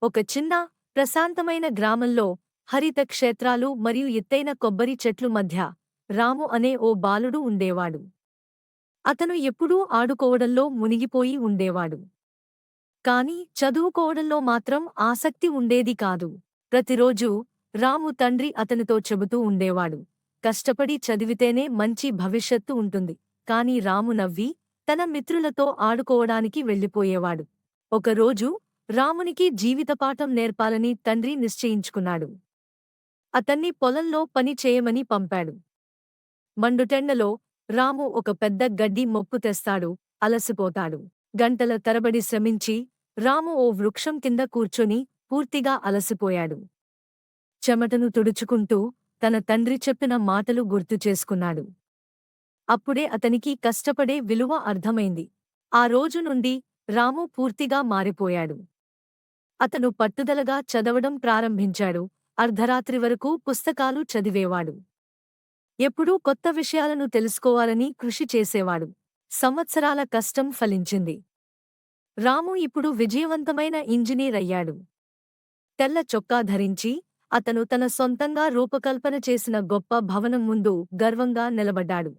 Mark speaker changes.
Speaker 1: ఒక చిన్న, ప్రశాంతమైన గ్రామంలో హరిత క్షేత్రాలు మరియు ఎత్తైన కొబ్బరి చెట్లు మధ్య రాము అనే ఓ బాలుడు ఉండేవాడు. అతను ఎప్పుడూ ఆడుకోవడంలో మునిగిపోయి ఉండేవాడు. కాని చదువుకోవడంలో మాత్రం ఆసక్తి ఉండేది కాదు. ప్రతిరోజూ రాము తండ్రి అతనితో చెబుతూ ఉండేవాడు, కష్టపడి చదివితేనే మంచి భవిష్యత్తు ఉంటుంది. కాని రాము నవ్వి తన మిత్రులతో ఆడుకోవడానికి వెళ్ళిపోయేవాడు. ఒకరోజు రామునికి జీవితపాఠం నేర్పాలని తండ్రి నిశ్చయించుకున్నాడు. అతన్ని పొలంలో పని చేయమని పంపాడు. మండుటెండలో రాము ఒక పెద్ద గడ్డి మొప్పు తెస్తాడు. అలసిపోతాడు. గంటల తరబడి శ్రమించి రాము ఓ వృక్షం కింద కూర్చొని పూర్తిగా అలసిపోయాడు. చెమటను తుడుచుకుంటూ తన తండ్రి చెప్పిన మాటలు గుర్తుచేసుకున్నాడు. అప్పుడే అతనికి కష్టపడే విలువ అర్థమైంది. ఆ రోజు నుండి రాము పూర్తిగా మారిపోయాడు. అతను పట్టుదలగా చదవడం ప్రారంభించాడు. అర్ధరాత్రి వరకు పుస్తకాలు చదివేవాడు. ఎప్పుడూ కొత్త విషయాలను తెలుసుకోవాలని కృషి చేసేవాడు. సంవత్సరాల కష్టం ఫలించింది. రాము ఇప్పుడు విజయవంతమైన ఇంజనీర్ అయ్యాడు. తెల్ల చొక్కా ధరించి అతను తన సొంతంగా రూపకల్పన చేసిన గొప్ప భవనం ముందు గర్వంగా నిలబడ్డాడు.